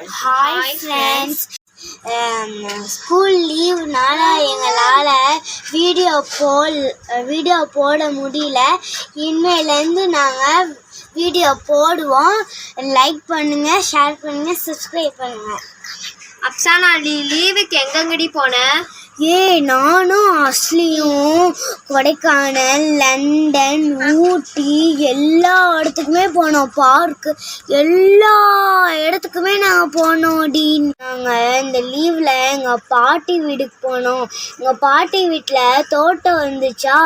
Hi friends, school லீவ்னால எங்களால் video போட முடியல. இனிமேலேருந்து நாங்கள் வீடியோ போடுவோம். லைக் பண்ணுங்கள், ஷேர் பண்ணுங்கள், சப்ஸ்கிரைப் பண்ணுங்கள். அப்சானா, லீவுக்கு எங்கெங்கடி போன? நானும் அஸ்லியும் கொடைக்கானல், லண்டன், ஊட்டி எல்லா இடத்துக்குமே போனோம். பார்க்கு எல்லா இடத்துக்குமே நாங்கள் போனோம். நாங்கள் இந்த லீவில் எங்கள் பாட்டி வீட்டுக்கு போனோம். எங்கள் பாட்டி வீட்டில் தோட்டம் வந்துச்சா,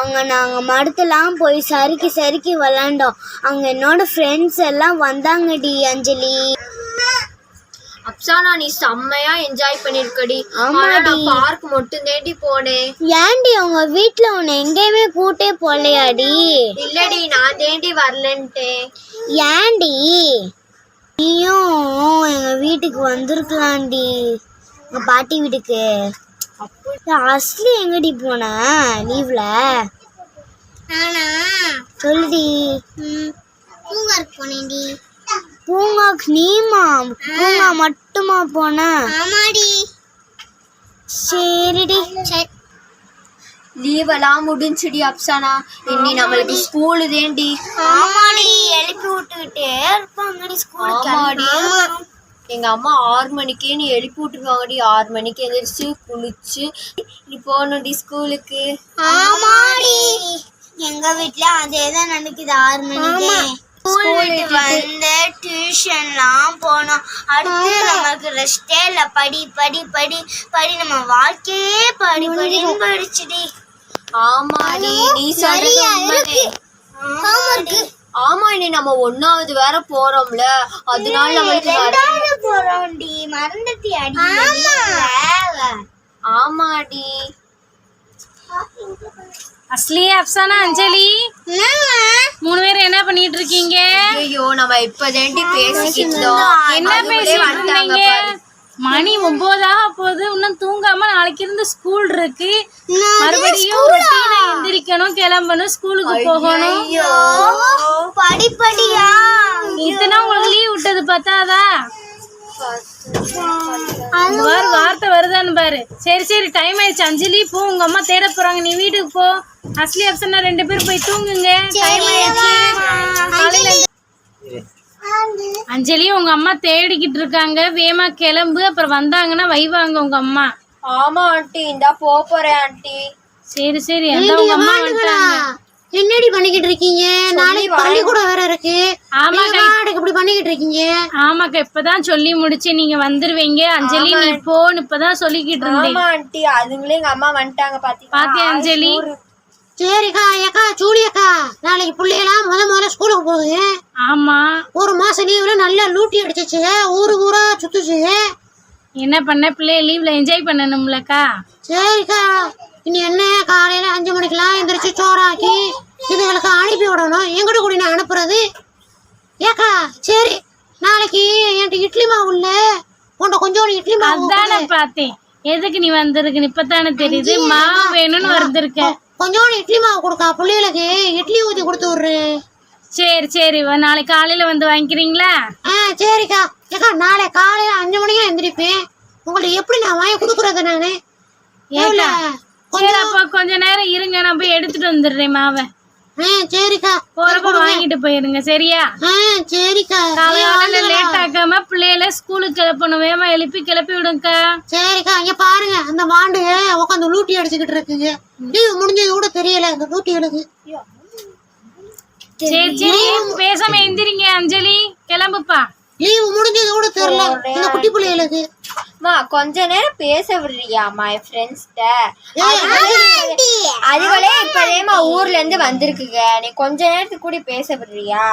அங்கே நாங்கள் மரத்தெல்லாம் போய் சறுக்கி விளாண்டோம். அங்கே என்னோடய ஃப்ரெண்ட்ஸ் எல்லாம் வந்தாங்கடி. அஞ்சலி, அப்சானா, நீ செம்மையா என்ஜாய் பண்ணிருக்கடி. நான் பார்க் மட்டும் தேடி போனேன். ஏண்டி உங்க வீட்டுல உன்னை எங்கேயுமே கூட்டே போலையாடி? இல்லடி, நான் தேடி வரலன்ட்டேன். ஏண்டி? நீயும் எங்க வீட்டுக்கு வந்திருக்கலாம்டி, எங்க பாட்டி வீட்டுக்கு. அஸ்லி எங்கடி போன லீவ்ல? சொல்லுடி. பூங்காக்கு போனேன்டி. பூங்காக்கு? நீமா பூங்கா மட்டுமா போன? ஆமாடி. சரிடி. லீவெல்லாம் முடிஞ்சுடி அப்சானா. இன்னி நம்மளுக்கு ஸ்கூலு தேண்டி. ஆமாடி, எழுப்பி விட்டுக்கிட்டே இருப்பாங்கடி ஸ்கூலுக்கு. எங்க அம்மா 6 மணிக்கே நீ எழுப்பி விட்டுருவாங்கடி. 6 மணிக்கு எந்திரிச்சு குளிச்சு நீ போகணும்டி ஸ்கூலுக்கு. ஆமாடி, எங்க வீட்ல அதேதான் நடக்குது. 6 மணிக்கு ஸ்கூலுக்கு வந்து டியூஷன்லாம் போனோம். அடுத்து நமக்கு ரெஸ்டே இல்லை. படி படி படி படி, நம்ம வாழ்க்கையே படி படின்னு படிச்சுடி. ஆமாடி, நீ சொல்றது. ஆமா, நீ நம்ம 1வது வேற போறோம்ல, அதனால நம்மளுக்கு போறோம்டி. மறந்துட்டி அடி? ஆமாடி. அஸ்லி, அப்சானா, அஞ்சலி, 3 பேரும் என்ன பண்ணிட்டு இருக்கீங்க? ஐயோ, நம்ம இப்பதாண்டி பேசிக்கிட்டோம். என்ன பேசிட்டு இருந்தீங்க? மணி 9 போகுது, இன்னும் தூங்காம நாளைக்கு இருந்து ஸ்கூல் இருக்கு. மறுபடியும் எந்திரிக்கணும், கிளம்பணும், ஸ்கூலுக்கு போகணும். படிப்படியா இத்தனை உங்களுக்கு லீவ் விட்டது பார்த்தாதா? வார்த்தை வருதான்னு பாரு. சரி, டைம் ஆயிடுச்சு. அஞ்சலி போ, உங்க அம்மா தேட போறாங்க, நீ வீட்டுக்கு போ. அஸ்லி, அப்சனா 2 பேரும் போய் தூங்குங்க. டைம் ஆயிடுச்சு. அஞ்சலி, உங்க அம்மா தேடிக்கிட்டு இருக்காங்க, வேமா கிளம்பு. அப்புறம் வந்தாங்கன்னா வைவாங்க உங்க அம்மா. ஆமா ஆண்டி, இந்தா போறேன் ஆண்டி. சரி, அதான் உங்க அம்மா வந்துட்டாங்க. என்னடி பண்ணிக்கிட்டு இருக்கீங்க? நாளைக்கு பள்ளிக்கூடம் வேற இருக்கு. ஆமாக்கா, இப்படி பண்ணிக்கிட்டு இருக்கீங்க? ஆமாக்கா, இப்பதான் சொல்லி முடிச்சு நீங்க வந்துருவீங்க. அஞ்சலி, நீ போன்னு இப்பதான் சொல்லிக்கிட்டு இருந்தேன். ஆமா ஆண்டி, அதுங்களே எங்க அம்மா வந்துட்டாங்க. பாத்தியா அஞ்சலி? சரிக்கா. ஏக்கா சூடி அக்கா, நாளைக்கு பிள்ளைகளாம் முதல்ல ஸ்கூலுக்கு போகுது. ஆமா, 1 மாசம் லீவ்ல நல்லா லூட்டி அடிச்சிச்சு, ஊரா சுத்துச்சு. என்ன பண்ண, பிள்ளைய லீவ்ல என்ஜாய் பண்ணணும்லக்கா. சரிக்கா, இனி என்ன, காலையில 5 மணிக்கெல்லாம் எந்திரிச்சு சோறாக்கி இதுகளுக்கு அனுப்பி விடணும். எங்கிட்ட கூட நான் அனுப்புறது? ஏக்கா சரி, நாளைக்கு என்கிட்ட இட்லி மாவு இல்ல, உன்கிட்ட கொஞ்சோண்டு இட்லி மாவு. அதானே பார்த்தேன், எதுக்கு நீ வந்திருக்கு இப்பதானே தெரியுது. மாவு வேணும்னு வந்திருக்க. கொஞ்சோண்டு இட்லி மாவு கொடுக்கா, பிள்ளைகளுக்கு இட்லி ஊற்றி கொடுத்து விடுறு. சரி, நாளைக்கு காலையில வந்து வாங்கிக்கிறீங்களா? சரிக்கா. ஏக்கா, நாளை காலையில 5 மணிக்கு எந்திரிப்பேன். உங்களுக்கு எப்படி நான் வாங்கி கொடுக்குறது? நானு அப்ப கொஞ்ச நேரம் இருங்க, நான் போய் எடுத்துட்டு வந்துடுறேன் மாவை. சரிக்கா, போறப்ப வாங்கிட்டு போயிருங்க. சரியா? சரிக்கா. காலையில லேட் ஆக்காம பிள்ளைகளை ஸ்கூலுக்கு கிளப்பணும். வேமா எழுப்பி கிளப்பி விடுங்கக்கா. சரிக்கா. இங்க பாருங்க, அந்த வாண்டு உட்காந்து லூட்டி அடிச்சுக்கிட்டு இருக்குங்க. லீவு முடிஞ்சது கூட தெரியல இந்த லூட்டிகளுக்கு. சரி, பேசாம எந்திரிங்க. அஞ்சலி, கிளம்புப்பா. லீவு முடிஞ்சது கூட தெரியல இந்த குட்டி பிள்ளைகளுக்கு. கொஞ்ச நேரம் பேச விடுறியா மை ஃப்ரெண்ட்ஸ்ட? அதுகளே இப்பதேமா ஊர்ல இருந்து வந்திருக்குங்க, நீ கொஞ்ச நேரத்துக்கு கூட பேச விடுறியா?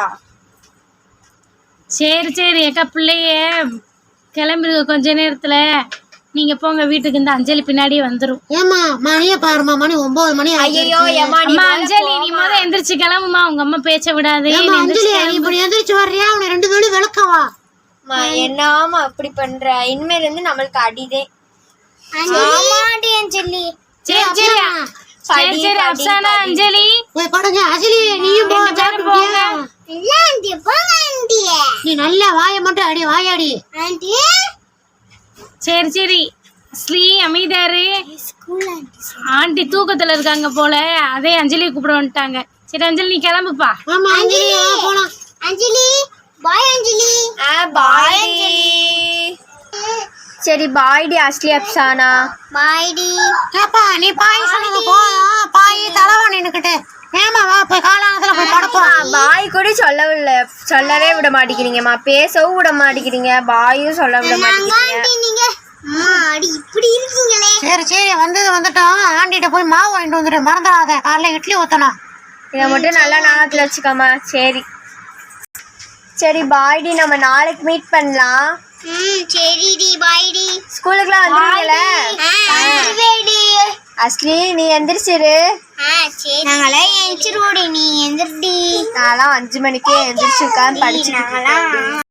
சரி அக்கா, பிள்ளைய கிளம்பிடுங்க கொஞ்ச நேரத்துல. நீங்க போங்க வீட்டுக்கு. இந்த அஞ்சலி பின்னாடியே வந்துரும். ஏமா மணிய பாருமா, மணி 9 மணி. ஐயோ அம்மா, அஞ்சலி நீ முதல்ல எந்திரிச்சு கிளம்புமா, உங்க அம்மா பேச்ச விடாது. இப்படி எந்திரிச்சு வர்றியா? அவனை 2 தடவை விளக்கவா? என்னாமா அப்படி பண்ற? இனிமேல இருந்து நம்மளுக்கு அடிதே. ஆமாடி அஞ்சலி. சரி, அப்சானா, அஞ்சலி போய் படுங்க. அஞ்சலி, நீயும் போங்க. நீ நல்லா வாயை மட்டும் அடி வாயாடி. ஆண்டி சரி சரி அஸ்லி அமைதியாரு. ஸ்கூல் ஆண்டி ஆண்டி தூக்கத்துல இருக்காங்க போல, அதே அஞ்சலி கூப்பிட வந்துட்டாங்க. சரி அஞ்சலி நீ கிளம்புப்பா. ஆமா அஞ்சலி போலாம். அஞ்சலி பாய் அஞ்சலி. பாய். சரி பாய்டி அஸ்லி அப்சானா. பாய்டி. ஏப்பா நீ பாய் சொன்னது போதும். பாய் தலைவா நின்னுக்கிட்டு ஏமா வா போய் காலானத்துல போய் படுப்போம். பாய் கூட சொல்லவே விட மாட்டேங்கிறீங்கம்மா, பேசவும் விட மாட்டேங்கிறீங்க, பாயும் சொல்ல விட மாட்டேங்கிறீங்க. ஆண்டி நீங்க அம்மா அடி இப்படி இருக்கீங்களே. சரி சரி வந்துட்டோம். ஆண்டிட்ட போய் மாவு வாங்கிட்டு வந்துட்டு மறந்துடாத. காலைல இட்லி ஊத்தணும். இதை மட்டும் நல்லா ஞாபகத்தில் வச்சுக்கோமா. சரி சரி பாய்டி, நம்ம நாளைக்கு மீட் பண்ணலாம். சரிடி பாய்டி. ஸ்கூலுக்குலாம் வந்துருவீங்களே. வந்துருவேடி. அஸ்லி நீ எந்திரிச்சிரு. சரி நாங்களே எந்திரிச்சிருவோடி, நீ எந்திரடி. நான்லாம் 5 மணிக்கே எந்திரிச்சு உட்காந்து படிச்சுட்டு இருக்கேன்.